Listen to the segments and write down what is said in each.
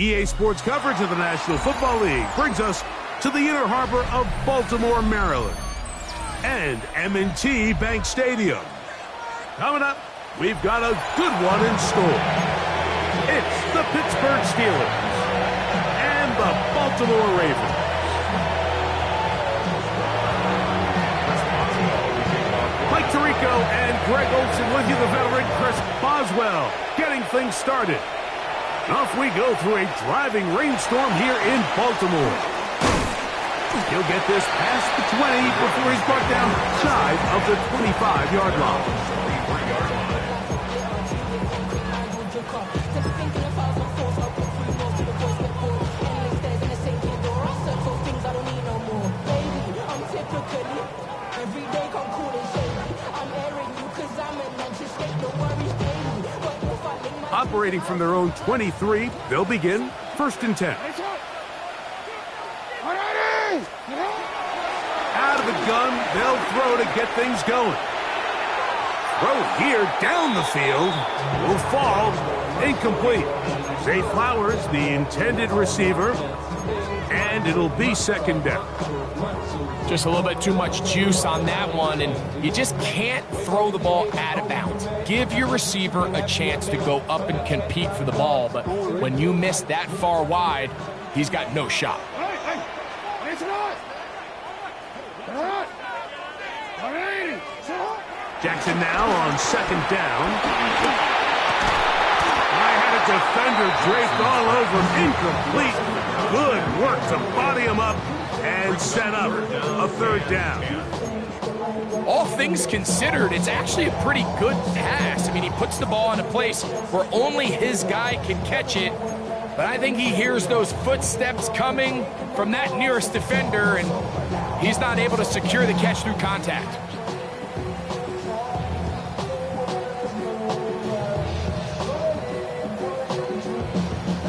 EA Sports coverage of the National Football League brings us to the inner harbor of Baltimore, Maryland, and M&T Bank Stadium. Coming up, we've got a good one in store. It's the Pittsburgh Steelers and the Baltimore Ravens. Mike Tirico and Greg Olsen with you, the veteran Chris Boswell, getting things started. Off we go through a driving rainstorm here in Baltimore. He'll get this past the 20 before he's brought down shy of the 25-yard line. Operating from their own 23, they'll begin 1st and 10. Out of the gun, they'll throw to get things going. Throw here down the field will fall incomplete. Zay Flowers, the intended receiver, and it'll be 2nd down. Just a little bit too much juice on that one, and you just can't throw the ball out of bounds. Give your receiver a chance to go up and compete for the ball, but when you miss that far wide, he's got no shot. Jackson now on 2nd down. I had a defender draped all over him. Incomplete. Good work to body him up and set up a 3rd down. All things considered, it's actually a pretty good pass. I mean, he puts the ball in a place where only his guy can catch it, but I think he hears those footsteps coming from that nearest defender, and he's not able to secure the catch through contact.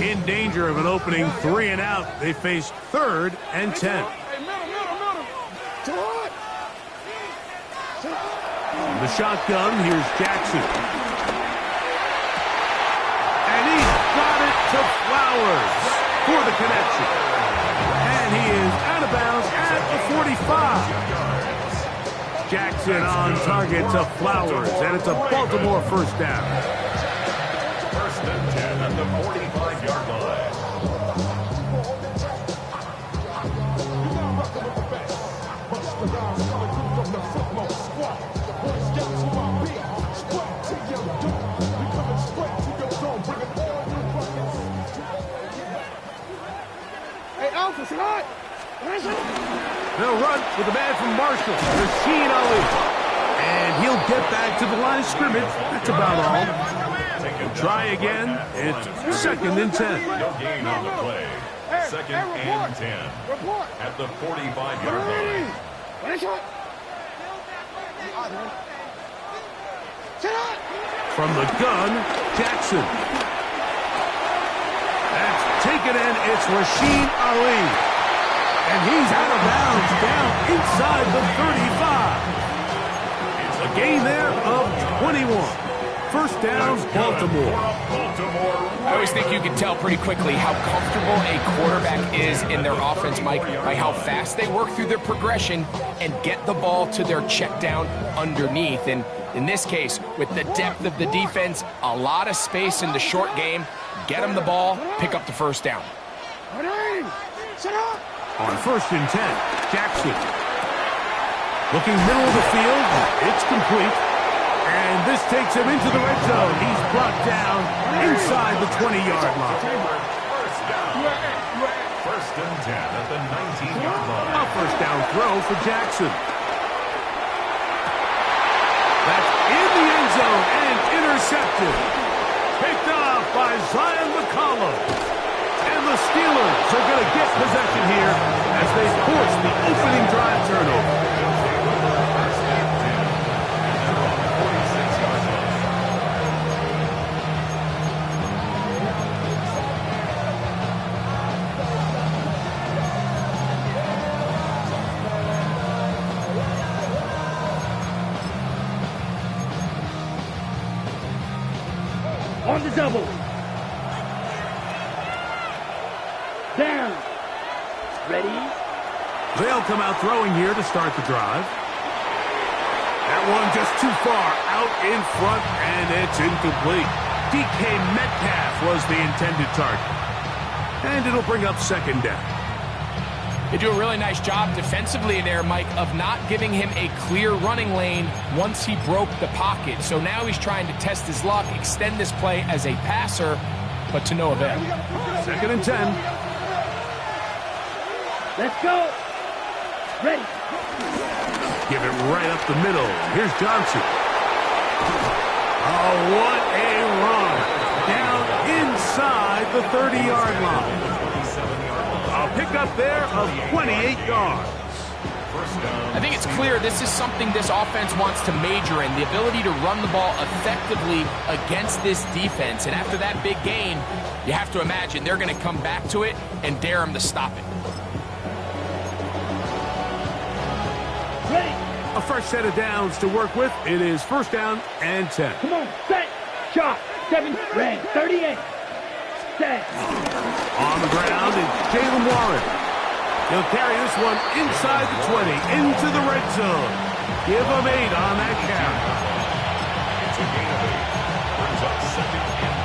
In danger of an opening 3 and out, they face 3rd and 10. The shotgun, here's Jackson. And he's got it to Flowers for the connection. And he is out of bounds at the 45. Jackson on target to Flowers, and it's a Baltimore 1st down. 1st and 10 at the 45-yard line. They'll run with the man from Marshall, Rasheen Ali. And he'll get back to the line of scrimmage. That's about all. Try again. It's 2nd and 10. No gain on the play. 2nd and 10 at the 45-yard line. From the gun, Jackson. That's taken in. It's Rasheen Ali. And he's out of bounds down inside the 35. It's a gain there of 21. 1st down, Baltimore. I always think you can tell pretty quickly how comfortable a quarterback is in their offense, Mike, by how fast they work through their progression and get the ball to their check down underneath. And in this case, with the depth of the defense, a lot of space in the short game, get them the ball, pick up the 1st down. On 1st and 10, Jackson. Looking middle of the field, it's complete. And this takes him into the red zone. He's brought down inside the 20-yard line. 1st and 10 at the 19-yard line. A 1st down throw for Jackson. That's in the end zone and intercepted. Picked off by Zion McCollum. And the Steelers are going to get possession here as they force the opening drive turnover. On the double. Ready? They'll come out throwing here to start the drive. That one just too far out in front, and it's incomplete. DK Metcalf was the intended target. And it'll bring up second down. They do a really nice job defensively there, Mike, of not giving him a clear running lane once he broke the pocket. So now he's trying to test his luck, extend this play as a passer, but to no avail. Second and 10. Let's go. Ready. Give it right up the middle. Here's Johnson. Oh, what a run. Down inside the 30-yard line. A pickup there of 28 yards. I think it's clear this is something this offense wants to major in, the ability to run the ball effectively against this defense. And after that big gain, you have to imagine they're going to come back to it and dare him to stop it. Ready. A fresh set of downs to work with. It is first down and 10. Come on, set, shot, 7, red, 38, set. On the ground is Jaylen Warren. He'll carry this one inside the 20, into the red zone. Give him 8 on that count. It's a gain of 8. Brings up second and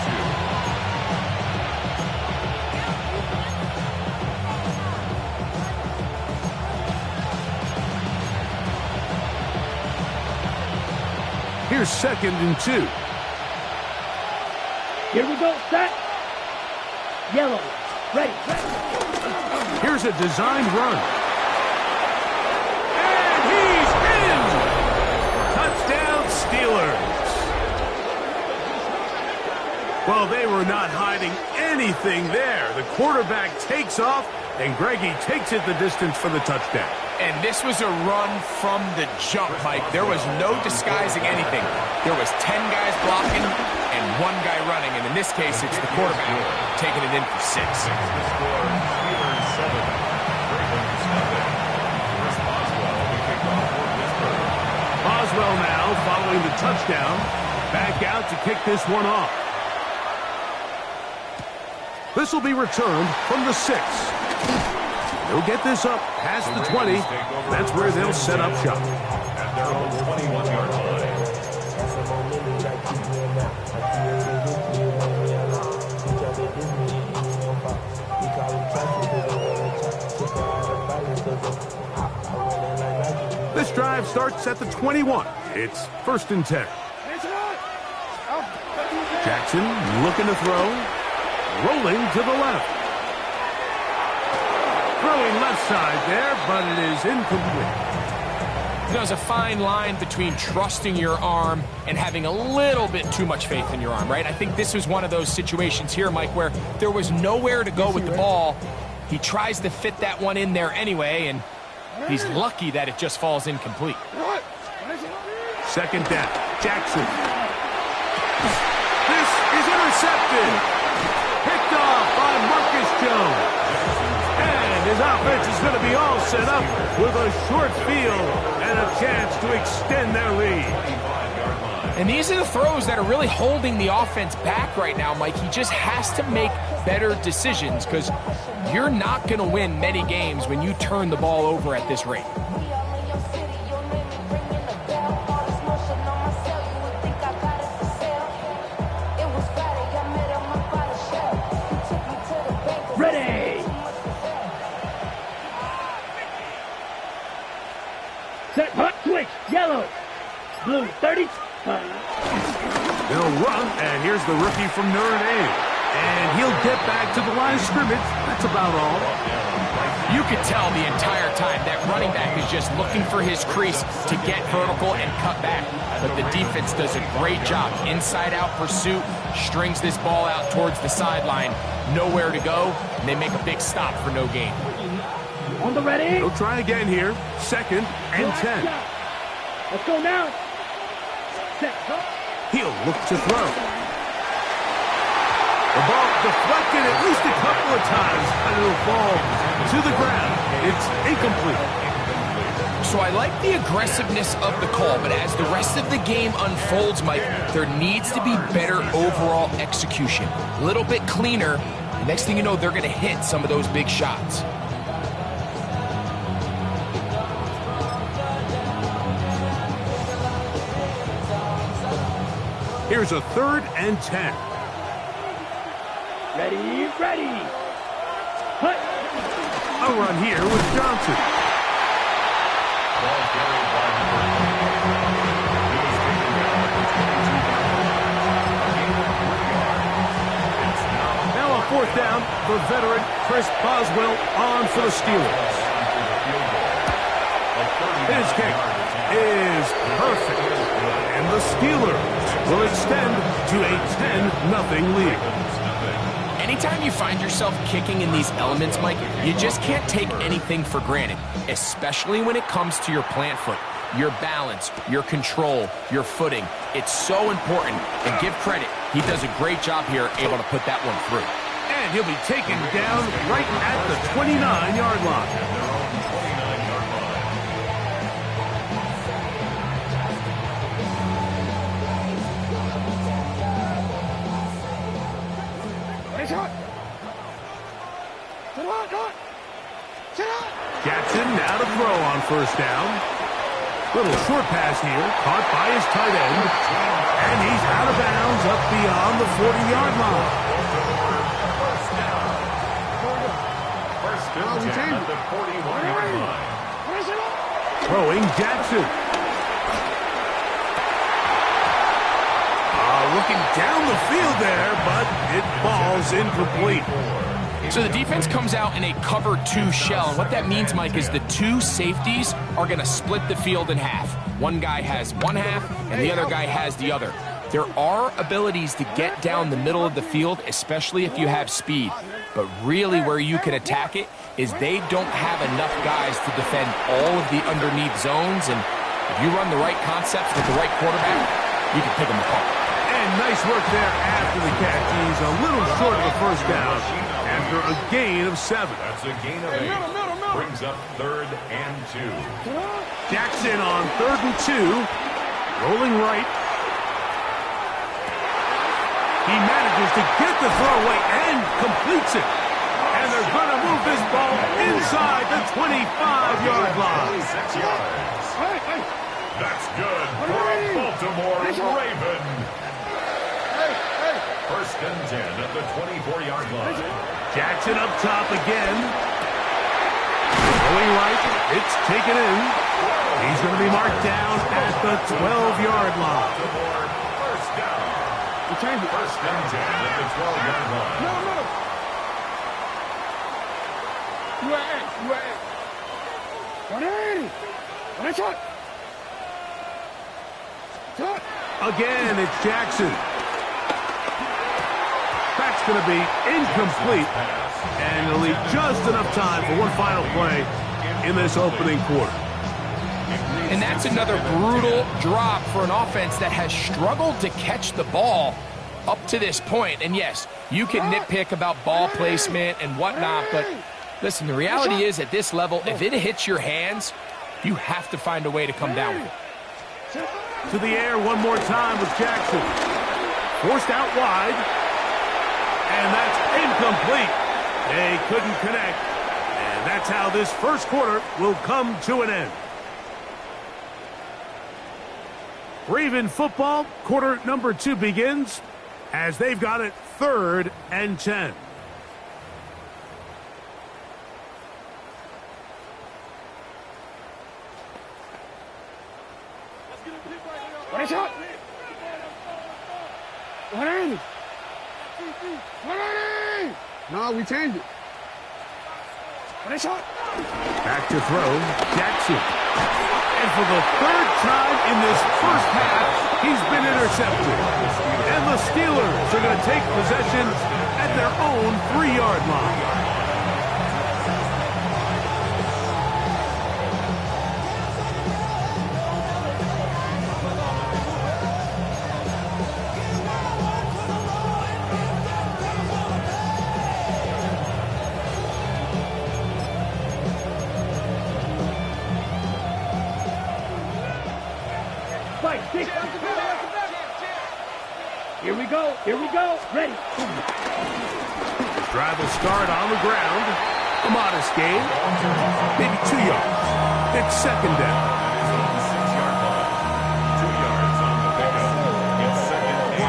2. Here's second and 2. Here we go, set. Yellow, ready. Here's a designed run. And he's in! Touchdown, Steelers. Well, they were not hiding anything there. The quarterback takes off, and Greggy takes it the distance for the touchdown. And this was a run from the jump, Mike. There was no disguising anything. There was 10 guys blocking and 1 guy running. And in this case, it's the quarterback taking it in for 6. Boswell now following the touchdown. Back out to kick this one off. This will be returned from the 6. They'll get this up past the 20. That's where they'll set up shop. At their own 21-yard line. This drive starts at the 21. It's first and 10. Jackson looking to throw. Rolling to the left. Throwing left side there, but it is incomplete. There's a fine line between trusting your arm and having a little bit too much faith in your arm, right? I think this was one of those situations here, Mike, where there was nowhere to go with the ball. He tries to fit that one in there anyway, and he's lucky that it just falls incomplete. Second down. Jackson. This is intercepted. Picked off by Marcus Jones. And his offense is going to be all set up with a short field and a chance to extend their lead. And these are the throws that are really holding the offense back right now, Mike. He just has to make better decisions because you're not going to win many games when you turn the ball over at this rate. Ready. Set, hot switch, yellow, blue, 30. They'll run, and here's the rookie from Notre Dame. And he'll get back to the line of scrimmage. That's about all. You could tell the entire time that running back is just looking for his crease to get vertical and cut back. But the defense does a great job. Inside-out pursuit, strings this ball out towards the sideline. Nowhere to go, and they make a big stop for no gain. On the ready. They'll try again here. Second and 10. Let's go now. Set. He'll look to throw. The ball deflected at least a couple of times, and it'll fall to the ground. It's incomplete. So I like the aggressiveness of the call, but as the rest of the game unfolds, Mike, there needs to be better overall execution. A little bit cleaner. Next thing you know, they're going to hit some of those big shots. Here's a 3rd and 10. Ready, ready. Hut. A run here with Johnson. Ball carried by number 8. He was taken down at the 22-yard line. Gain of 3 yards. It's Now on 4th down, the veteran Chris Boswell on for the Steelers. His kick is perfect. And the Steelers will extend to a 10-0 lead. Anytime you find yourself kicking in these elements, Mike, you just can't take anything for granted, especially when it comes to your plant foot, your balance, your control, your footing. It's so important, and give credit, he does a great job here able to put that one through. And he'll be taken down right at the 29-yard line. Jackson now to throw on 1st down. Little short pass here, caught by his tight end. And he's out of bounds up beyond the 40-yard line. First and 10 at the 41-yard line. Throwing Jackson. Looking down the field there, but it falls incomplete. So the defense comes out in a cover 2 shell. And what that means, Mike, is the 2 safeties are going to split the field in half. One guy has one half, and the other guy has the other. There are abilities to get down the middle of the field, especially if you have speed. But really where you can attack it is they don't have enough guys to defend all of the underneath zones. And if you run the right concepts with the right quarterback, you can pick them apart. And nice work there after the catch. He's a little short of the 1st down after a gain of 7. That's a gain of 8. Brings up 3rd and 2. Jackson on 3rd and 2. Rolling right. He manages to get the throwaway and completes it. And they're going to move this ball inside the 25-yard line. 6 yards. That's good for a Baltimore Raven. 1st and 10 at the 24-yard line. Jackson up top again. Going right. It's taken in. He's going to be marked down at the 12-yard line. First down. 1st and 10 at the 12-yard line. Again, it's Jackson. That's going to be incomplete. And it'll leave just enough time for one final play in this opening quarter. And that's another brutal drop for an offense that has struggled to catch the ball up to this point. And yes, you can nitpick about ball placement and whatnot, but listen, the reality is at this level, if it hits your hands, you have to find a way to come down with it. To the air one more time with Jackson. Forced out wide. And that's incomplete. They couldn't connect. And that's how this 1st quarter will come to an end. Raven football, quarter number 2 begins as they've got it 3rd and 10. What is it? 180. 180. No, we changed it. What is it? Back to throw, Jackson. And for the 3rd time in this 1st half, he's been intercepted. And the Steelers are going to take possession at their own 3-yard line. Here we go. Here we go. Ready. This drive will start on the ground. A modest gain. Maybe 2 yards. It's 2nd down. 6-yard line. 2 yards on the pickup. It's 2nd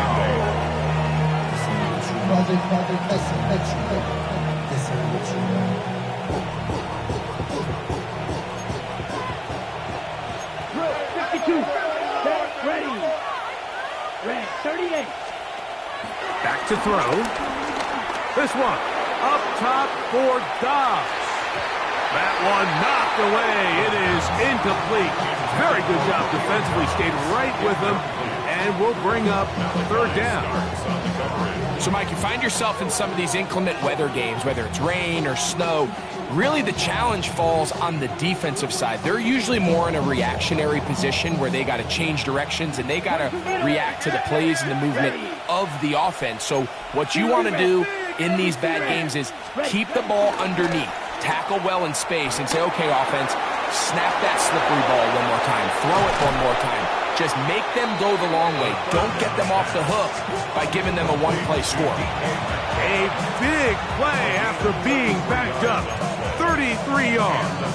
Drill 52. Set, ready. Red 38. Back to throw. This one up top for Dobbs. That one knocked away. It is incomplete. Very good job defensively. Stayed right with him and will bring up third down. So, Mike, you find yourself in some of these inclement weather games, whether it's rain or snow. Really, the challenge falls on the defensive side. They're usually more in a reactionary position where they got to change directions and they got to react to the plays and the movement of the offense. So what you want to do in these bad games is keep the ball underneath, tackle well in space, and say, okay, offense, snap that slippery ball one more time, throw it one more time. Just make them go the long way. Don't get them off the hook by giving them a one-play score. A big play after being backed up. 33 yards.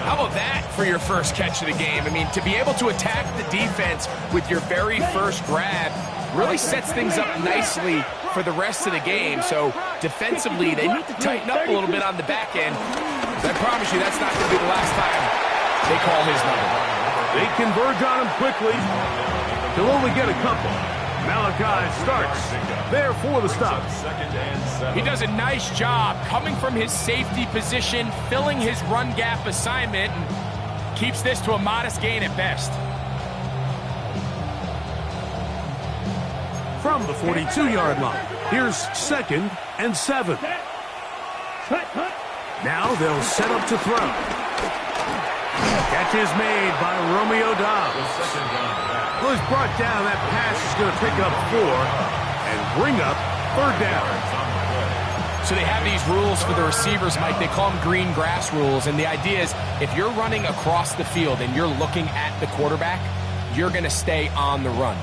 How about that for your first catch of the game? I mean, to be able to attack the defense with your very first grab really sets things up nicely for the rest of the game. So defensively, they need to tighten up a little bit on the back end. I promise you that's not going to be the last time they call his number. They converge on him quickly. He'll only get a couple. Malachi starts there for the stop. He does a nice job coming from his safety position, filling his run gap assignment, and keeps this to a modest gain at best. From the 42-yard line, here's 2nd and 7. Now they'll set up to throw. Catch is made by Romeo Dobbs. Well, he's brought down. That pass is going to pick up 4 and bring up third down. So they have these rules for the receivers, Mike. They call them green grass rules. And the idea is if you're running across the field and you're looking at the quarterback, you're going to stay on the run.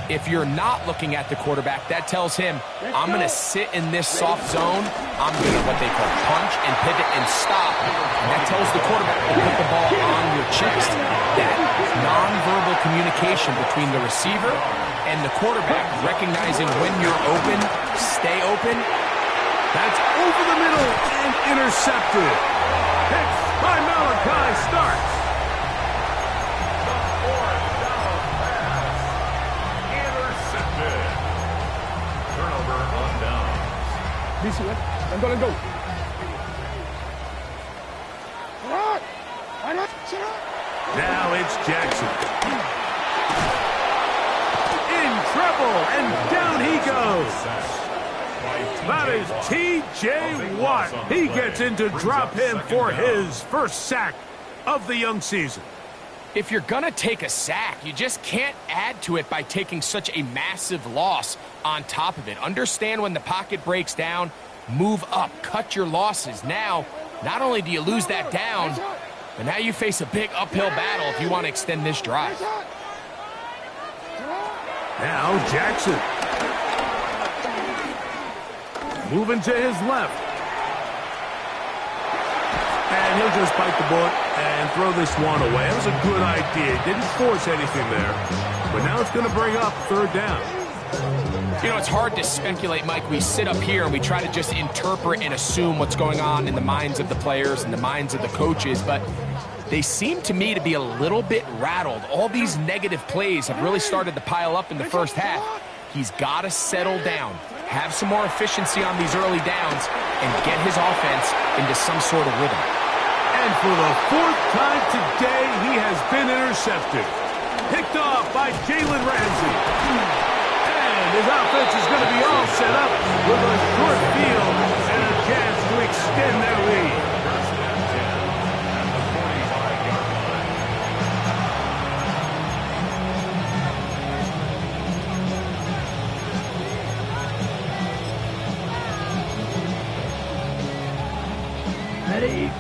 If you're not looking at the quarterback, that tells him, I'm going to sit in this soft zone. I'm going to what they call punch and pivot and stop. And that tells the quarterback to put the ball on your chest. That nonverbal communication between the receiver and the quarterback, recognizing when you're open, stay open. That's over the middle and intercepted. Picked by Malachi starts. Let go. Now it's Jackson. In trouble, and down he goes. That is T.J. Watt. He gets in to drop him for his first sack of the young season. If you're going to take a sack, you just can't add to it by taking such a massive loss on top of it. Understand when the pocket breaks down, move up, cut your losses. Now, not only do you lose that down, but now you face a big uphill battle if you want to extend this drive. Now Jackson. Moving to his left. And he'll just bite the bullet and throw this one away. That was a good idea. Didn't force anything there. But now it's going to bring up third down. You know, it's hard to speculate, Mike. We sit up here and we try to just interpret and assume what's going on in the minds of the players and the minds of the coaches, but they seem to me to be a little bit rattled. All these negative plays have really started to pile up in the first half. He's got to settle down, have some more efficiency on these early downs, and get his offense into some sort of rhythm. And for the 4th time today, he has been intercepted. Picked off by Jalen Ramsey. His offense is going to be all set up with a short field and a chance to extend their lead.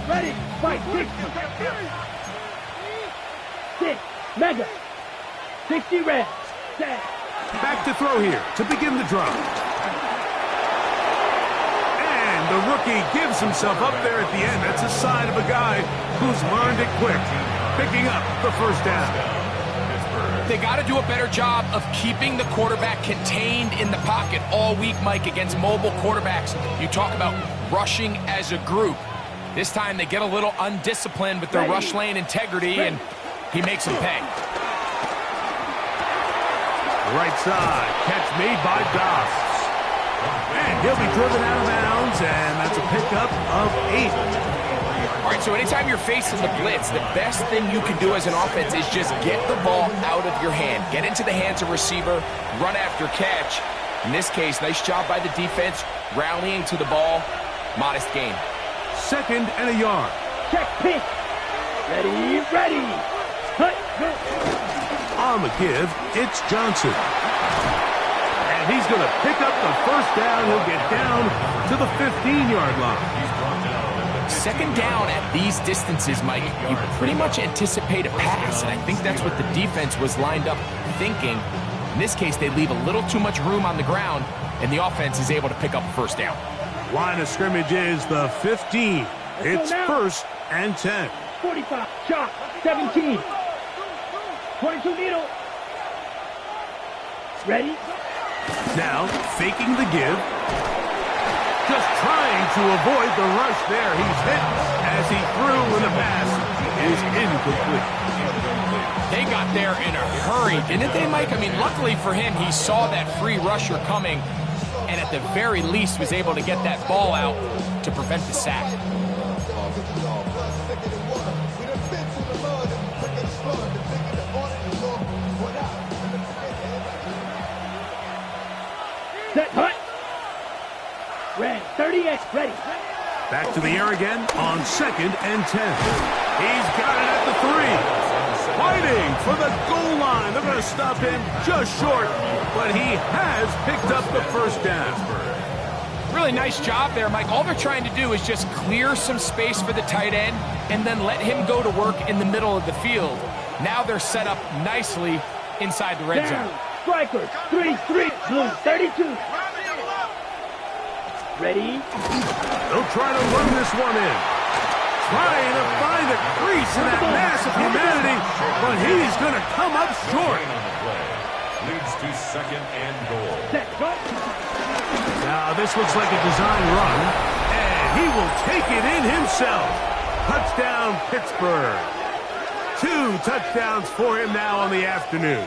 Ready, fight, 6, mega, 60 reps, set. Back to throw here to begin the drive. And the rookie gives himself up there at the end. That's a sign of a guy who's learned it quick, picking up the first down. They got to do a better job of keeping the quarterback contained in the pocket all week, Mike, against mobile quarterbacks. You talk about rushing as a group. This time they get a little undisciplined with their rush lane integrity, and he makes them pay. Right side, catch made by Goss. And he'll be driven out of bounds, and that's a pickup of 8. All right, so anytime you're facing the blitz, the best thing you can do as an offense is just get the ball out of your hand. Get into the hands of receiver, run after catch. In this case, nice job by the defense, rallying to the ball. Modest gain. 2nd and a yard. Check pitch. Ready, ready. Hut, go. On the give, it's Johnson. And he's going to pick up the first down. He'll get down to the 15-yard line. 2nd down at these distances, Mike, you pretty much anticipate a pass, and I think that's what the defense was lined up thinking. In this case, they leave a little too much room on the ground, and the offense is able to pick up a first down. Line of scrimmage is the 15. It's 1st and 10. 45, shot, 17. 22 needle. Ready? Now, faking the give. Just trying to avoid the rush there. He's hit as he threw, and the pass is incomplete. They got there in a hurry, didn't they, Mike? I mean, luckily for him, he saw that free rusher coming, and at the very least was able to get that ball out to prevent the sack. Set, hut. Red, 38, ready. Back to the air again on 2nd and 10. He's got it at the 3. Fighting for the goal line. They're going to stop him just short, but he has picked up the first down. Really nice job there, Mike. All they're trying to do is just clear some space for the tight end and then let him go to work in the middle of the field. Now they're set up nicely inside the red zone. Strikers, 3-3, blue, 32. Ready? They'll try to run this one in. Trying to find a crease in that mass of humanity, but he's going to come up short. Leads to 2nd and goal. Set, go. Now this looks like a design run, and he will take it in himself. Touchdown, Pittsburgh. 2 touchdowns for him now on the afternoon.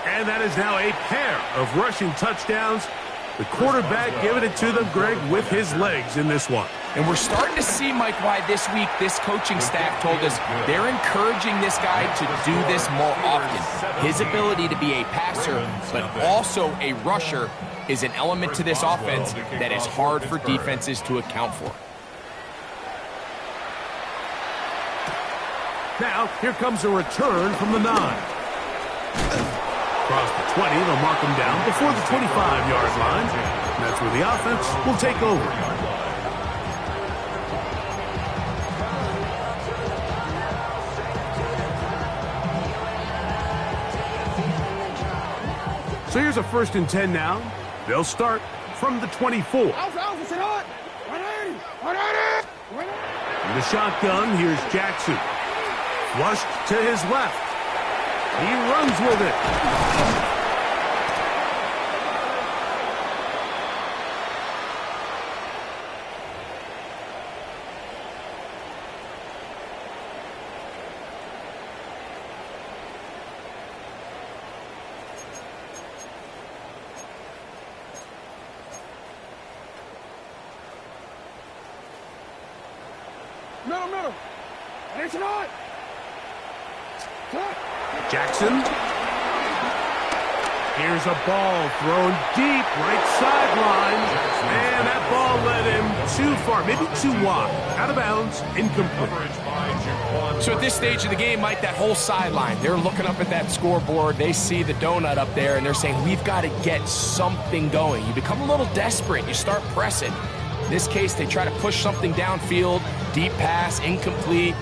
And that is now a pair of rushing touchdowns. The quarterback giving it to them, Greg, with his legs in this one. And we're starting to see, Mike, why this week this coaching staff told us they're encouraging this guy to do this more often. His ability to be a passer, but also a rusher, is an element to this offense that is hard for defenses to account for. Now, here comes a return from the 9. Across the 20, they'll mark him down before the 25-yard line. And that's where the offense will take over. So here's a 1st and 10 now. They'll start from the 24. In the shotgun, here's Jackson. Flushed to his left. He runs with it. Middle. It's not. Jackson. Here's a ball thrown deep, right sideline. And that ball led him too far, maybe too wide. Out of bounds, incomplete. So at this stage of the game, Mike, that whole sideline, they're looking up at that scoreboard. They see the donut up there, and they're saying, we've got to get something going. You become a little desperate. You start pressing. In this case, they try to push something downfield. Deep pass, incomplete.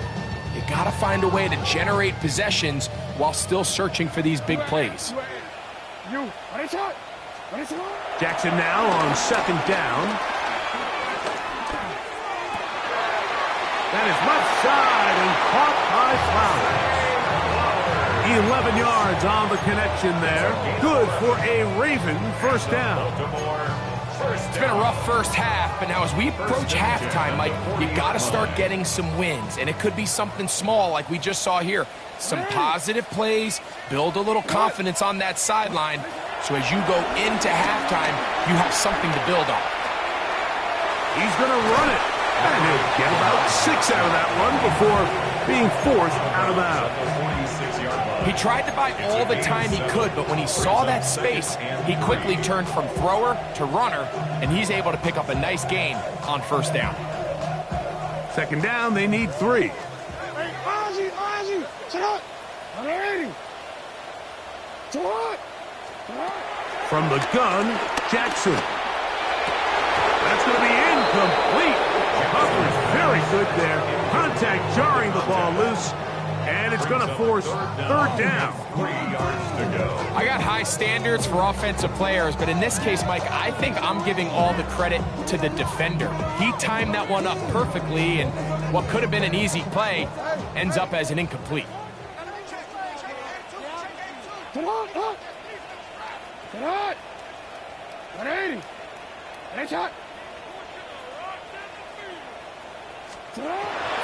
You got to find a way to generate possessions while still searching for these big plays. Jackson now on 2nd down. That is left side and caught by Flowers. 11 yards on the connection there. Good for a Raven first down. It's been a rough first half, but now as we approach halftime, Mike, you got to start getting some wins, and it could be something small like we just saw here. Some positive plays, build a little confidence on that sideline, so as you go into halftime, you have something to build on. He's going to run it, and he'll get about 6 out of that one before being forced out of bounds. He tried to buy all the time he could, but when he saw that space, he quickly turned from thrower to runner, and he's able to pick up a nice gain on first down. Second down, they need 3. Hey, Ozzie, sit up. I'm ready. To what? From the gun, Jackson. That's going to be incomplete. Cover's very good there. Contact jarring the ball loose. And it's going to force third down. 3 yards to go. I got high standards for offensive players, but in this case, Mike, I think I'm giving all the credit to the defender. He timed that one up perfectly, and what could have been an easy play ends up as an incomplete. Get on. 180. It's hot.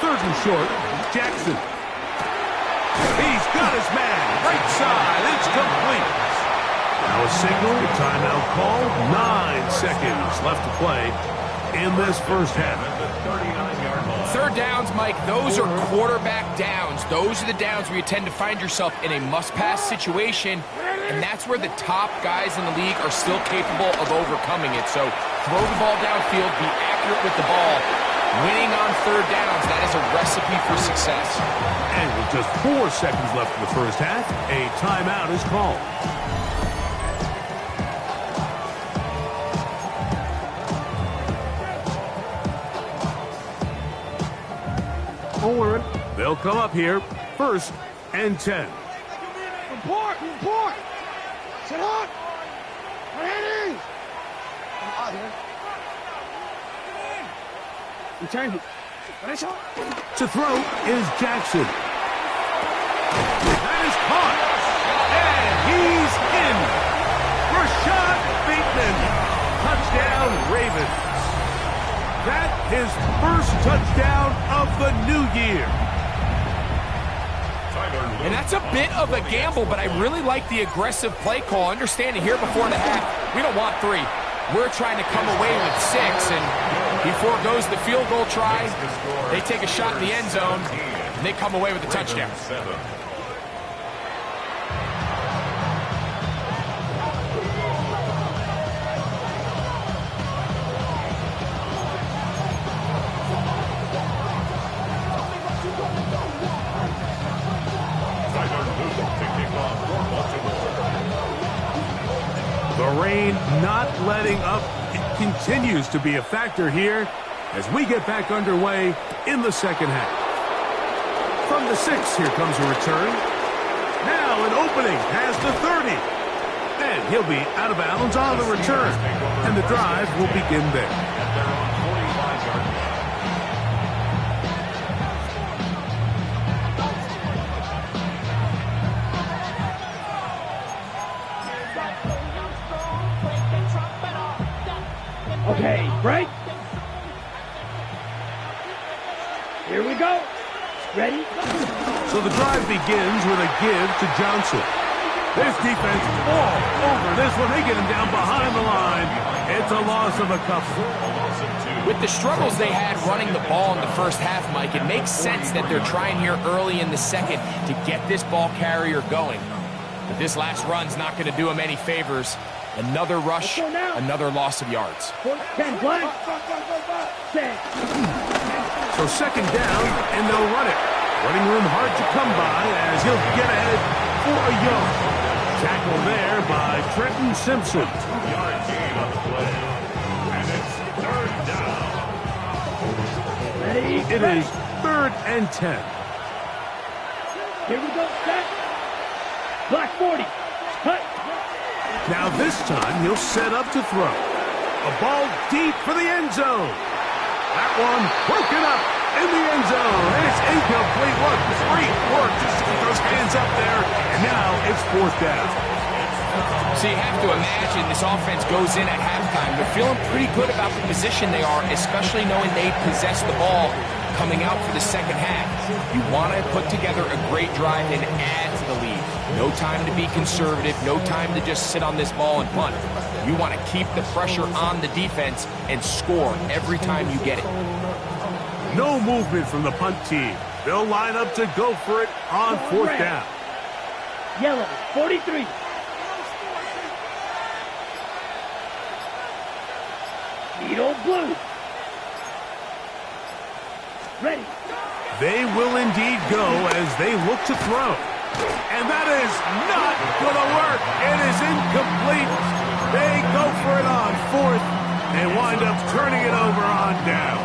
Third and short, Jackson. He's got his man. Right side. It's complete. Now a signal. Timeout called. 9 seconds left to play in this first half. Third downs, Mike, those are quarterback downs. Those are the downs where you tend to find yourself in a must-pass situation, and that's where the top guys in the league are still capable of overcoming it. So throw the ball downfield, be accurate with the ball. Winning on third downs, that is a recipe for success. And with just 4 seconds left in the first half, a timeout is called. They'll come up here, 1st and 10. Report. Sit up. 180. I'm out here. Return it. To throw is Jackson. That is caught. And he's in. Rashad Bateman. Touchdown, Ravens. That his first touchdown of the new year. And that's a bit of a gamble, but I really like the aggressive play call. Understanding here before the half, we don't want 3. We're trying to come away with 6, and he foregoes the field goal try. They take a shot in the end zone, and they come away with a touchdown. The rain not letting up. It continues to be a factor here as we get back underway in the second half. From the 6, here comes a return. Now an opening past the 30. And he'll be out of bounds on the return. And the drive will begin there. Okay, break. Here we go. Ready? So the drive begins with a give to Johnson. This defense all over this one. They get him down behind the line. It's a loss of a couple. With the struggles they had running the ball in the first half, Mike, it makes sense that they're trying here early in the second to get this ball carrier going. But this last run's not going to do him any favors. Another rush, another loss of yards. 10 blank. Set. So second down, and they'll run it. Running room hard to come by as he'll get ahead for a yard. Tackle there by Trenton Simpson. 2-yard gain on the play. And it's third down. Ready? It is 3rd and 10. Here we go. Set. Black 40. Cut. Now this time he'll set up to throw. A ball deep for the end zone. That one broken up. in the end zone. It's incomplete. What great work just to keep those hands up there. And now it's 4th down. So you have to imagine this offense goes in at halftime. They're feeling pretty good about the position they are, especially knowing they possess the ball coming out for the second half. You want to put together a great drive and add to the lead. No time to be conservative, no time to just sit on this ball and punt. You want to keep the pressure on the defense and score every time you get it. No movement from the punt team. They'll line up to go for it on 4th down. Yellow, 43. Needle blue. Ready. They will indeed go as they look to throw. And that is not going to work. It is incomplete. They go for it on 4th and wind up turning it over on down.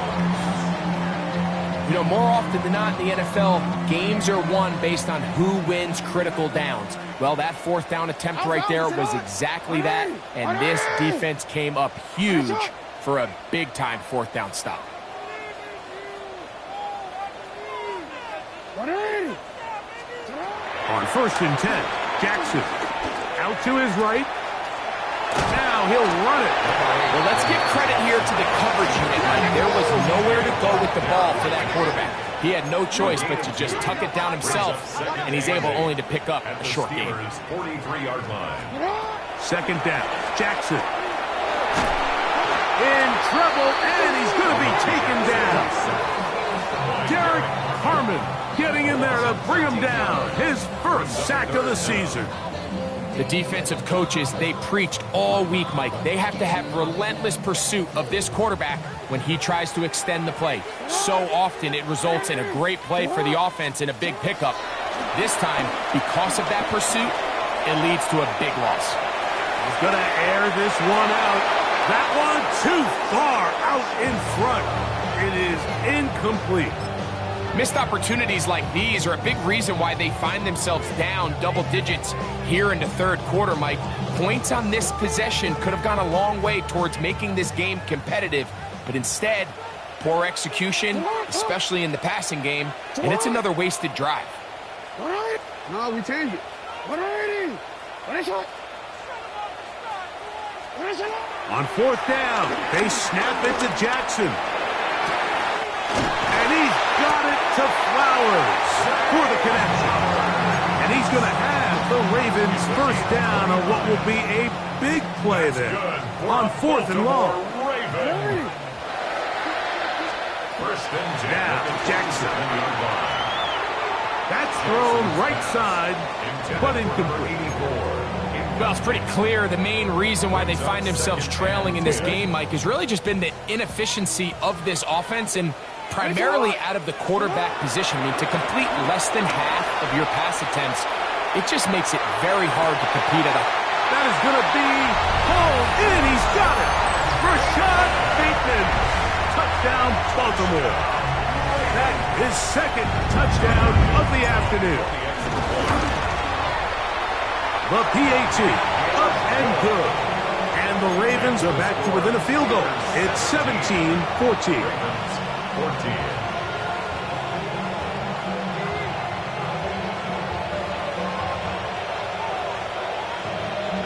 You know, more often than not in the NFL, games are won based on who wins critical downs. Well, that 4th down attempt right there was exactly that, and this defense came up huge for a big-time 4th down stop. On 1st and 10, Jackson out to his right. Now he'll run it. Well, let's give credit here to the coverage unit. There was nowhere to go with the ball for that quarterback. He had no choice but to just tuck it down himself, and he's able only to pick up a short gain. 43-yard line. 2nd down, Jackson. In trouble, and he's going to be taken down. Derek Harmon getting in there to bring him down. His 1st sack of the season. The defensive coaches, they preached all week, Mike. They have to have relentless pursuit of this quarterback when he tries to extend the play. So often it results in a great play for the offense and a big pickup. This time, because of that pursuit, it leads to a big loss. He's going to air this one out. That one too far out in front. It is incomplete. Missed opportunities like these are a big reason why they find themselves down double digits here in the 3rd quarter, Mike. Points on this possession could have gone a long way towards making this game competitive, but instead, poor execution, especially in the passing game, and it's another wasted drive. All right. No, we change it. What are it? What is it? What is it? On 4th down, they snap it to Jackson. And he's got it to Flowers for the connection. And he's going to have the Ravens 1st down on what will be a big play there on 4th and long. Now, Jackson. That's thrown right side, but incomplete. Well, it's pretty clear the main reason why they find themselves trailing in this game, Mike, has really just been the inefficiency of this offense and primarily out of the quarterback position. I mean, to complete less than half of your pass attempts, it just makes it very hard to compete at a... That is going to be pulled in. He's got it. Rashad Bateman. Touchdown, Baltimore. That is 2nd touchdown of the afternoon. The PAT up and good. And the Ravens are back to within a field goal. It's 17-14. 14.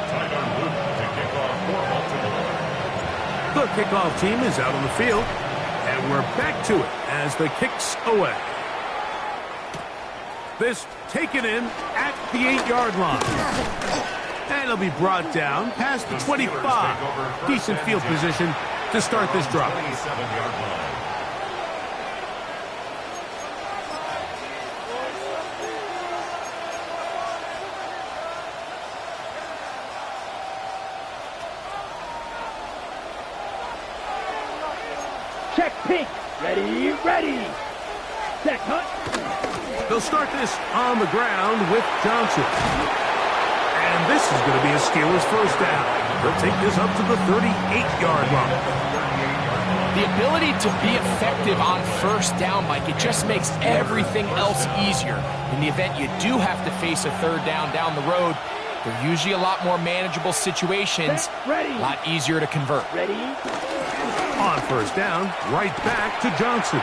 Tyler Luke to kick off for Baltimore. The kickoff team is out on the field, and we're back to it as the kick's away. This taken in at the 8-yard line. And it'll be brought down past the 25. Decent field position to start this drive. 27-yard line. Check pink. Ready, ready. Set, cut. They'll start this on the ground with Johnson. And this is going to be a Steelers 1st down. They'll take this up to the 38-yard line. The ability to be effective on 1st down, Mike, it just makes everything else easier. In the event you do have to face a 3rd down the road, they're usually a lot more manageable situations, Ready. a lot easier to convert. Ready. On 1st down, right back to Johnson.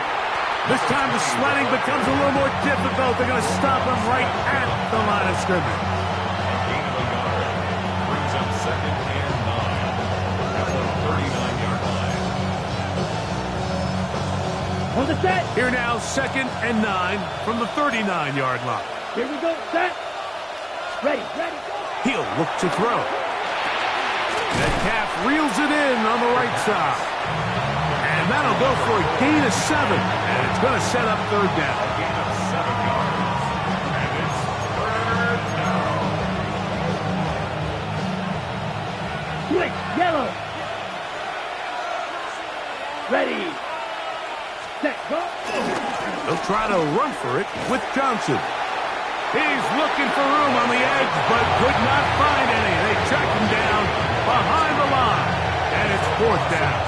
This time the sledding becomes a little more difficult. They're going to stop him right at the line of scrimmage. Gain of a yard. Brings up 2nd and 9. At the 39-yard line. On the set. Here now, 2nd and 9 from the 39-yard line. Here we go. Set. Ready. Ready. He'll look to throw. Metcalf reels it in on the right side. And that'll go for a gain of 7. And it's going to set up 3rd down. A gain of 7 yards. And it's 3rd down. Switch. Yellow. Ready. Set. Go. They'll try to run for it with Johnson. He's looking for room on the edge, but could not find any. They track him down behind the line. And it's 4th down.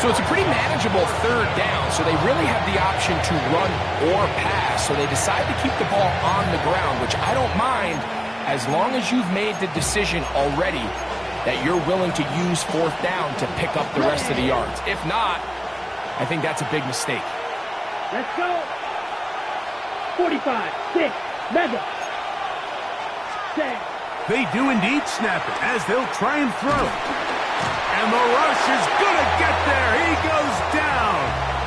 So it's a pretty manageable 3rd down, so they really have the option to run or pass. So they decide to keep the ball on the ground, which I don't mind as long as you've made the decision already that you're willing to use 4th down to pick up the rest of the yards. If not, I think that's a big mistake. Let's go. 45. 6. Mega. 6. They do indeed snap it as they'll try and throw. And the rush is going to get there. He goes down.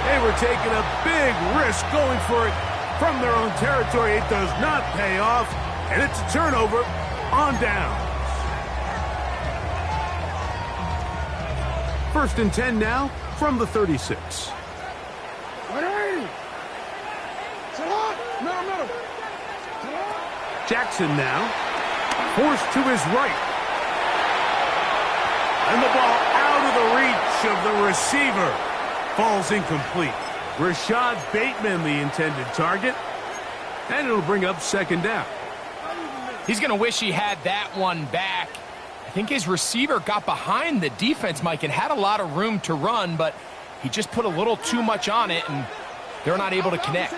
They were taking a big risk going for it from their own territory. It does not pay off, and it's a turnover on downs. 1st and 10 now from the 36. Jackson now forced to his right. And the ball out of the reach of the receiver. Falls incomplete. Rashad Bateman, the intended target. And it'll bring up 2nd down. He's going to wish he had that one back. I think his receiver got behind the defense, Mike, and had a lot of room to run, but he just put a little too much on it, and they're not able to connect.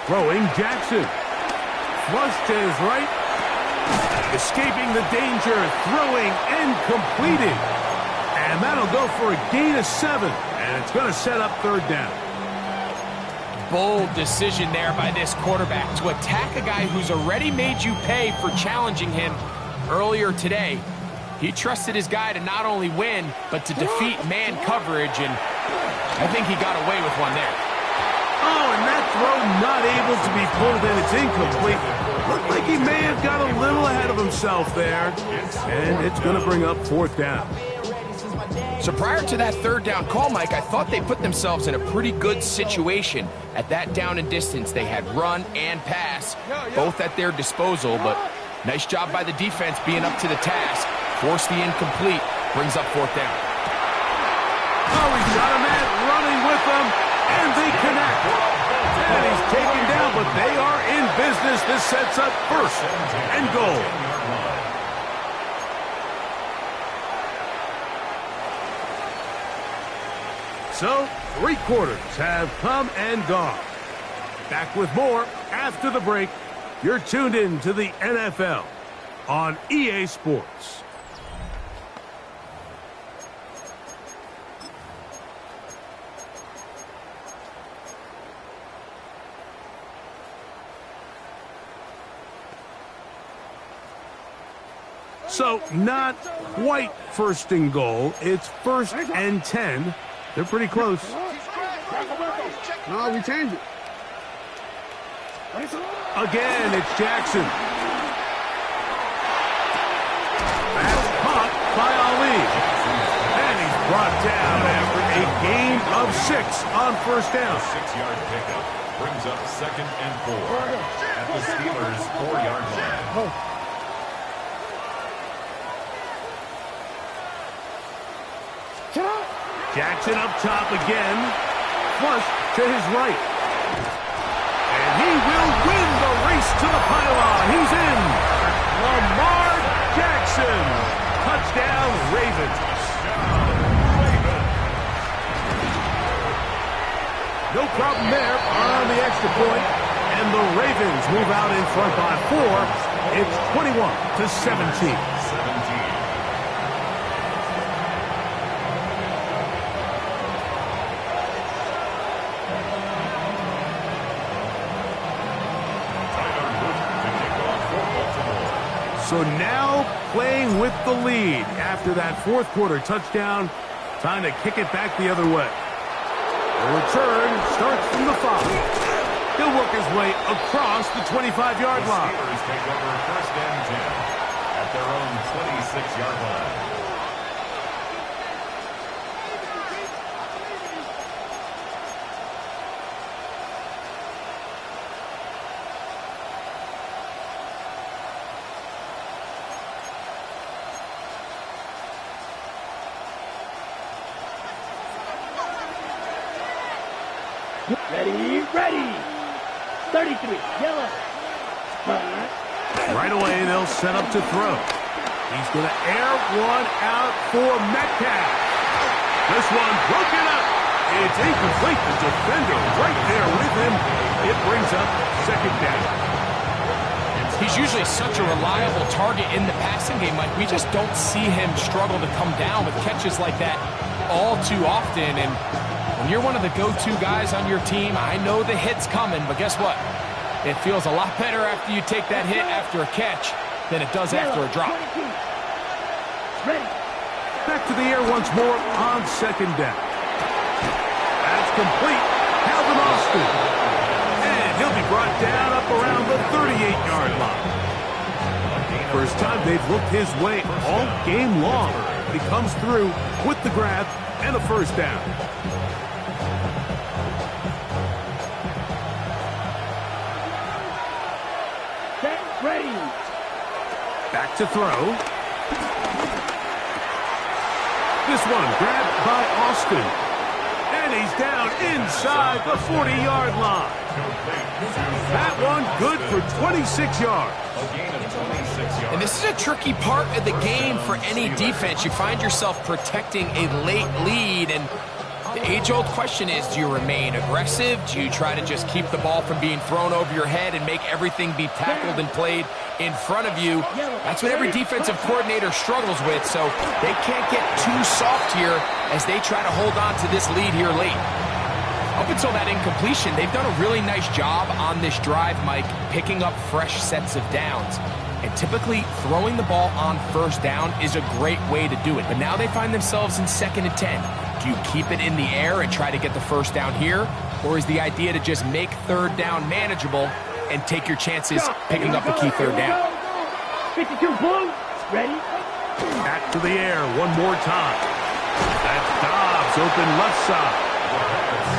Throwing Jackson. Flush to his right. Escaping the danger. Throwing and completing. And that'll go for a gain of 7. And it's going to set up 3rd down. Bold decision there by this quarterback to attack a guy who's already made you pay for challenging him earlier today. He trusted his guy to not only win, but to defeat man coverage, and I think he got away with one there. Oh, and that throw not able to be pulled in. It's incomplete. Looked like he may have got a little ahead of himself there. And it's going to bring up 4th down. So prior to that 3rd down call, Mike, I thought they put themselves in a pretty good situation. At that down and distance, they had run and pass, both at their disposal, but nice job by the defense being up to the task. Force the incomplete, brings up 4th down. Oh, he's got a man running with them, and they connect. And he's taken down, but they are in business. This sets up 1st and goal. So, 3 quarters have come and gone. Back with more after the break. You're tuned in to the NFL on EA Sports. So, not quite 1st and goal. It's 1st and 10. They're pretty close. No, we changed it. Again, it's Jackson. That's caught by Ali. And he's brought down after a gain of 6 on 1st down. 6-yard pickup brings up 2nd and 4 at the Steelers' 4-yard line. Jackson up top again. Flush to his right. And he will win the race to the pylon. He's in. Lamar Jackson. Touchdown, Ravens. No problem there on the extra point. And the Ravens move out in front by 4. It's 21-17. So now playing with the lead after that fourth quarter touchdown. Time to kick it back the other way. The return starts from the 5. He'll work his way across the 25-yard line. The Steelers take over first and 10 at their own 26-yard line. Ready. 33, yellow. Right away, they'll set up to throw. He's going to air one out for Metcalf. This one broken up. It's incomplete. The defender right there with him. It brings up second down. He's usually such a reliable target in the passing game, Mike. We just don't see him struggle to come down with catches like that all too often. And when you're one of the go-to guys on your team, I know the hit's coming, but guess what? It feels a lot better after you take that hit after a catch than it does after a drop. Ready. Back to the air once more on second down. That's complete. Calvin Austin. And he'll be brought down up around the 38-yard line. First time they've looked his way all game long. He comes through with the grab and a first down. Ready. Back to throw. This one grabbed by Austin. And he's down inside the 40-yard line. That one good for 26 yards. And this is a tricky part of the game for any defense. You find yourself protecting a late lead, and the age-old question is, do you remain aggressive? Do you try to just keep the ball from being thrown over your head and make everything be tackled and played in front of you? That's what every defensive coordinator struggles with, so they can't get too soft here as they try to hold on to this lead here late. Up until that incompletion, they've done a really nice job on this drive, Mike, picking up fresh sets of downs. And typically, throwing the ball on first down is a great way to do it. But now they find themselves in 2nd and 10. Do you keep it in the air and try to get the first down here? Or is the idea to just make third down manageable and take your chances picking up a key third down? 52 blue. Ready. Back to the air one more time. That's Dobbs open left side.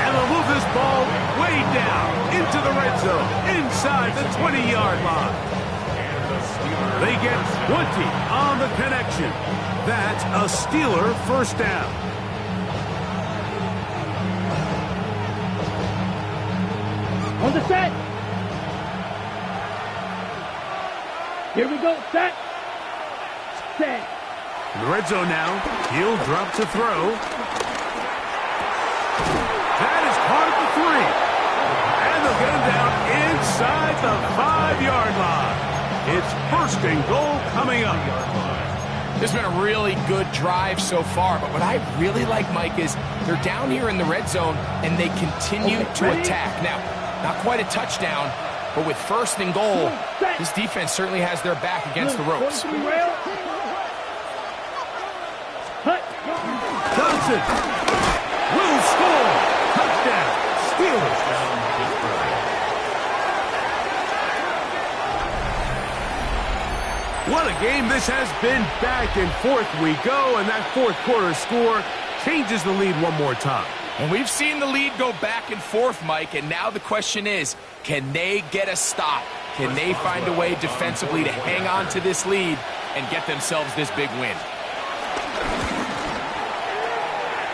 And they'll move this ball way down into the red zone, inside the 20-yard line. They get 20 on the connection. That's a Steeler first down. On the set. Here we go. Set. Set. In the red zone now. He'll drop to throw. That is caught at the 3. And they'll get him down inside the 5-yard line. It's first and goal coming up. This has been a really good drive so far, but what I really like, Mike, is they're down here in the red zone and they continue to attack. Now, not quite a touchdown, but with first and goal, this defense certainly has their back against the ropes. Johnson will score. Touchdown, Steelers. What a game this has been. Back and forth we go, and that fourth quarter score changes the lead one more time. And we've seen the lead go back and forth, Mike, and now the question is, can they get a stop? Can they find a way defensively to hang on to this lead and get themselves this big win?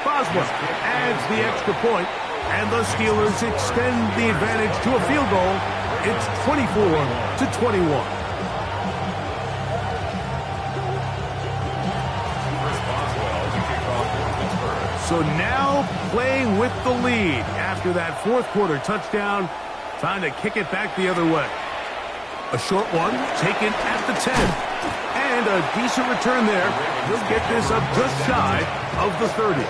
Boswell adds the extra point, and the Steelers extend the advantage to a field goal. It's 24-21. So now playing with the lead after that fourth quarter touchdown. Time to kick it back the other way. A short one taken at the 10. And a decent return there. He'll get this up just shy of the 30.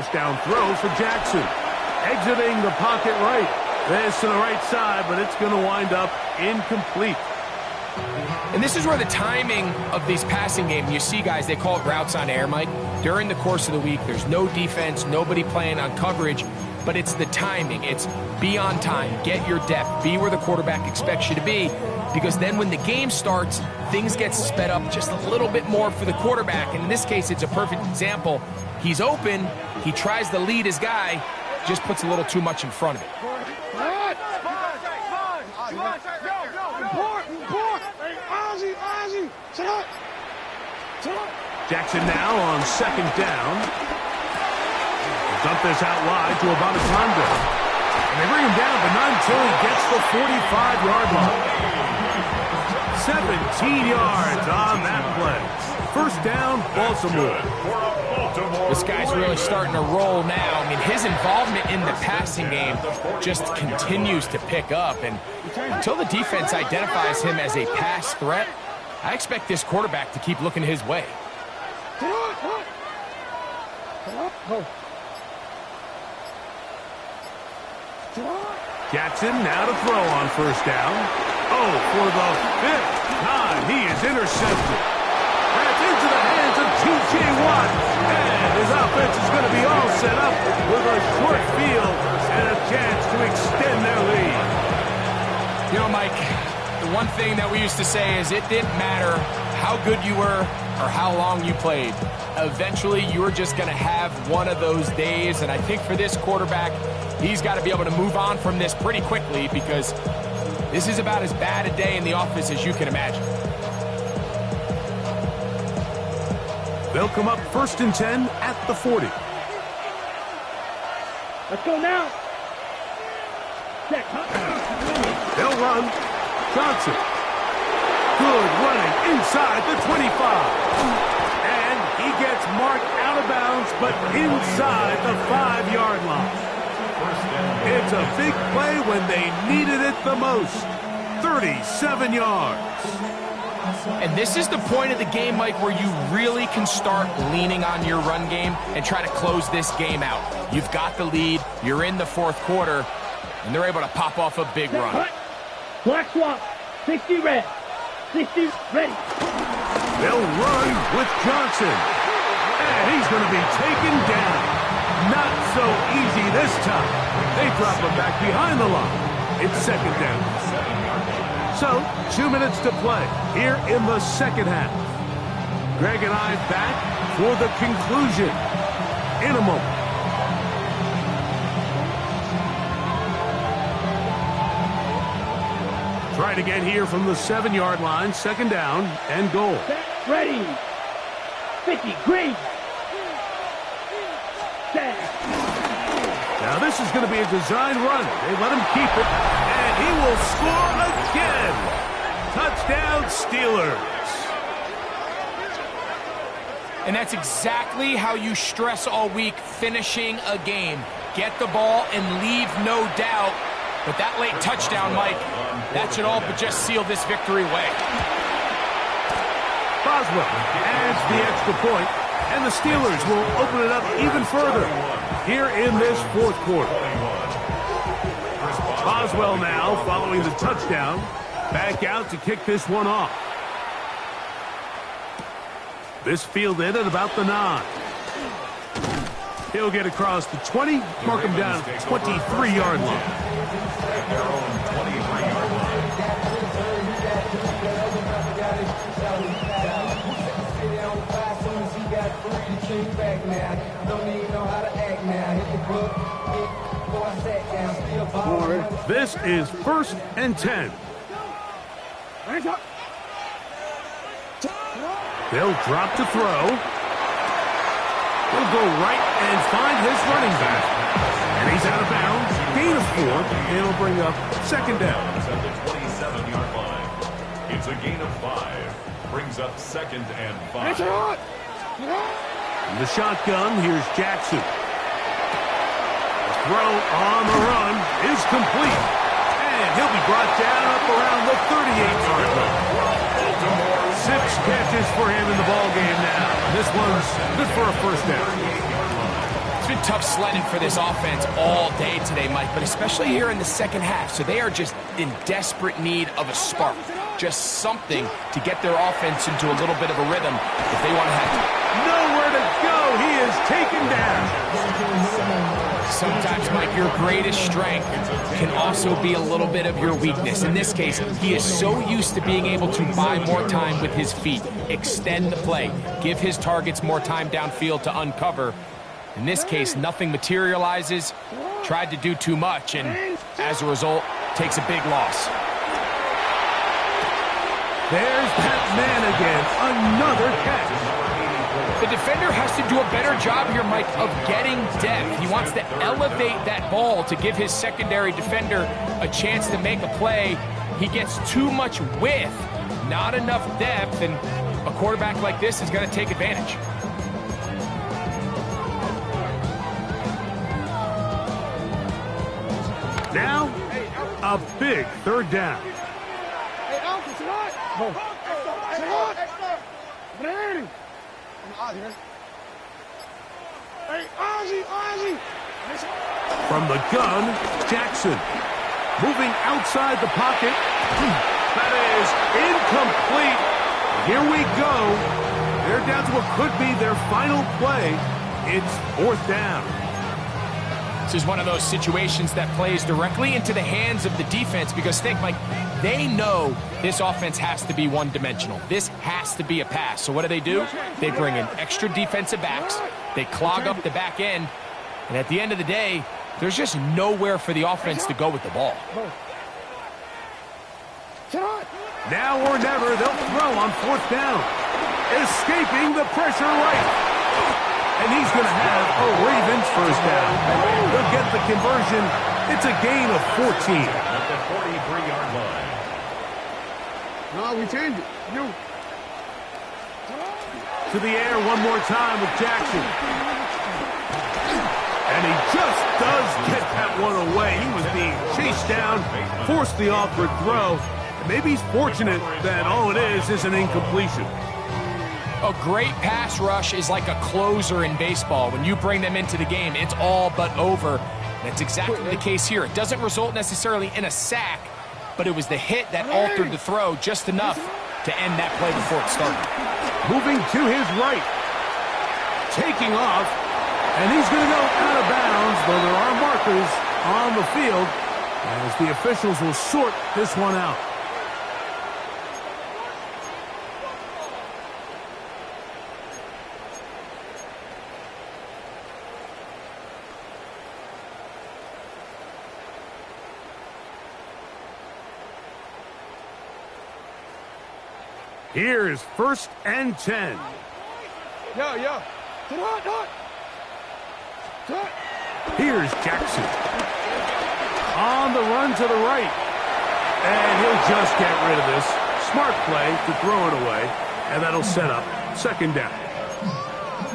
first down throw for Jackson. Exiting the pocket right. This to the right side, but it's going to wind up incomplete. And this is where the timing of these passing games, you see guys, they call it routes on air, Mike. During the course of the week, there's no defense, nobody playing on coverage, but it's the timing. It's be on time, get your depth, be where the quarterback expects you to be, because then when the game starts, things get sped up just a little bit more for the quarterback. And in this case, it's a perfect example. He's open, he tries to lead his guy, just puts a little too much in front of it. Jackson now on second down. Dump this out wide to Abamatondo. And they bring him down, but not until he gets the 45-yard line. 17 yards on that play. First down, Baltimore. This guy's really starting to roll now. I mean, his involvement in the passing game just continues to pick up. And until the defense identifies him as a pass threat, I expect this quarterback to keep looking his way. Jackson now to throw on first down. Oh, for the fifth time, he is intercepted. That's into the hands of T.J. Watt. And his offense is going to be all set up with a short field and a chance to extend their lead. You know, Mike, the one thing that we used to say is it didn't matter how good you were or how long you played. Eventually, you were just going to have one of those days. And I think for this quarterback, he's got to be able to move on from this pretty quickly, because this is about as bad a day in the office as you can imagine. They'll come up 1st and 10 at the 40. Let's go now. They'll run. Johnson. Good running inside the 25. And he gets marked out of bounds, but inside the 5-yard line. It's a big play when they needed it the most. 37 yards. And this is the point of the game, Mike, where you really can start leaning on your run game and try to close this game out. You've got the lead, you're in the fourth quarter, and they're able to pop off a big run. Black swap, 60 red, 60 ready. They'll run with Johnson. And he's going to be taken down. Not so easy this time. They drop him back behind the line. It's second down. So, 2 minutes to play here in the second half. Greg and I back for the conclusion in a moment. Try it again here from the 7-yard line. Second down and goal. Ready. 50, green. Now this is going to be a design run. They let him keep it, and he will score again. Touchdown, Steelers. And that's exactly how you stress all week, finishing a game. Get the ball and leave no doubt. But that late touchdown, Mike, that should all but just seal this victory away. Boswell adds the extra point, and the Steelers will open it up even further here in this fourth quarter. Boswell now, following the touchdown, back out to kick this one off. This fielded at about the 9. He'll get across the 20, mark him down at the 23-yard line. At their own 23-yard line. This is 1st and 10. They'll drop to throw. He'll go right and find his running back. And he's out of bounds. Gain of 4. And it'll bring up second down. At the 27-yard line. It's a gain of 5. Brings up 2nd and 5. In the shotgun, here's Jackson. The throw on the run is complete. And he'll be brought down up around the 38-yard line. 6 catches for him in the ball game now. This one's good for a first down. It's been tough sledding for this offense all day today, Mike, but especially here in the second half. So they are just in desperate need of a spark, just something to get their offense into a little bit of a rhythm if they want to have Nowhere to go. He is taken down. Sometimes, Mike, your greatest strength can also be a little bit of your weakness. In this case, he is so used to being able to buy more time with his feet, extend the play, give his targets more time downfield to uncover. In this case, nothing materializes, tried to do too much, and as a result, takes a big loss. There's that man again, another catch. The defender has to do a better job here, Mike, of getting depth. He wants to elevate that ball to give his secondary defender a chance to make a play. He gets too much width, not enough depth, and a quarterback like this is going to take advantage. Now, a big third down. Hey, Alfred, it's all right. It's all right. Brandon. Hey, Ozzie. From the gun, Jackson. Moving outside the pocket. That is incomplete. Here we go. They're down to what could be their final play. It's fourth down. This is one of those situations that plays directly into the hands of the defense because think, Mike, they know this offense has to be one-dimensional. This has to be a pass. So what do? They bring in extra defensive backs. They clog up the back end. And at the end of the day, there's just nowhere for the offense to go with the ball. Now or never, they'll throw on fourth down. Escaping the pressure right. And he's going to have a Ravens first down. They'll get the conversion. It's a gain of 14. At the 43-yard line. No, we changed it. You. To the air one more time with Jackson. And he just does get that one away. He was being chased down, forced the awkward throw. And maybe he's fortunate that all it is an incompletion. A great pass rush is like a closer in baseball. When you bring them into the game, it's all but over. That's exactly the case here. It doesn't result necessarily in a sack, but it was the hit that altered the throw just enough to end that play before it started. Moving to his right. Taking off. And he's going to go out of bounds, though there are markers on the field as the officials will sort this one out. Here's first and 10. Yeah. Here's Jackson. On the run to the right. And he'll just get rid of this. Smart play to throw it away. And that'll set up second down.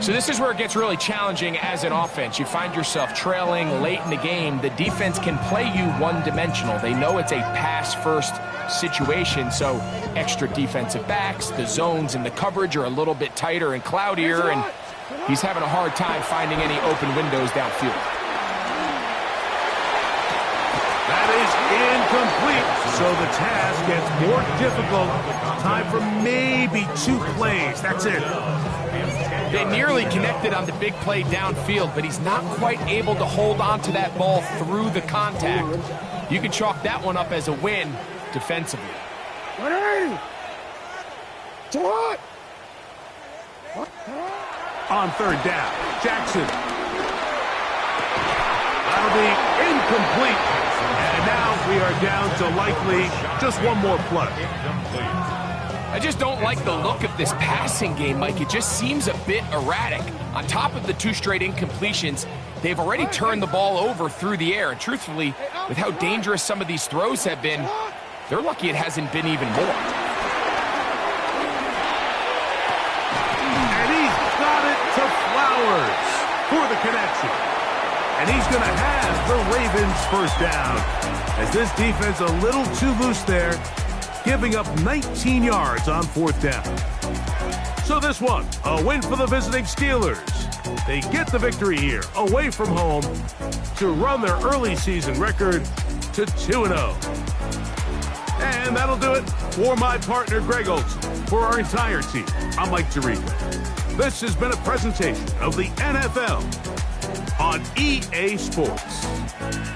So this is where it gets really challenging as an offense. You find yourself trailing late in the game. The defense can play you one-dimensional. They know it's a pass-first situation, so extra defensive backs, the zones and the coverage are a little bit tighter and cloudier, and he's having a hard time finding any open windows downfield. That is incomplete, so the task gets more difficult. Time for maybe 2 plays. That's it. They nearly connected on the big play downfield, but he's not quite able to hold on to that ball through the contact. You can chalk that one up as a win defensively. On third down, Jackson. That'll be incomplete. And now we are down to likely just one more play. I just don't like the look of this passing game, Mike. It just seems a bit erratic. On top of the 2 straight incompletions, they've already turned the ball over through the air. And truthfully, with how dangerous some of these throws have been, they're lucky it hasn't been even more. And he's got it to Flowers for the connection. And he's going to have the Ravens first down. As this defense a little too loose there, giving up 19 yards on fourth down. So this one, a win for the visiting Steelers. They get the victory here, away from home, to run their early season record to 2-0. And that'll do it for my partner, Greg Olson. For our entire team, I'm Mike Tirico. This has been a presentation of the NFL on EA Sports.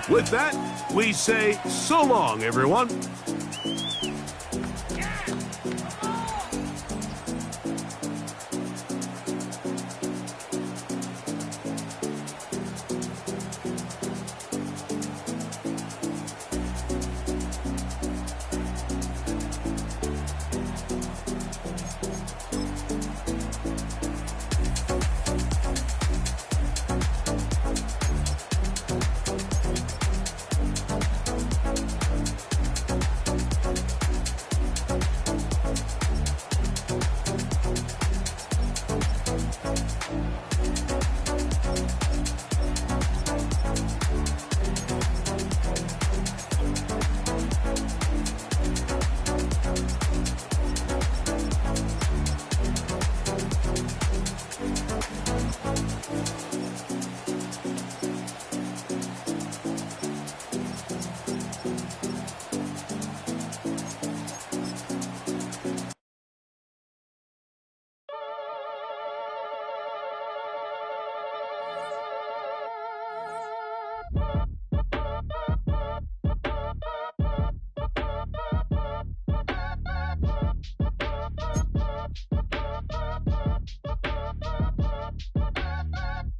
With that, we say so long, everyone.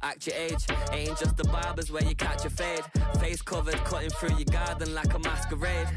Act your age, ain't just the barbers where you catch a fade. Face covered, cutting through your garden like a masquerade.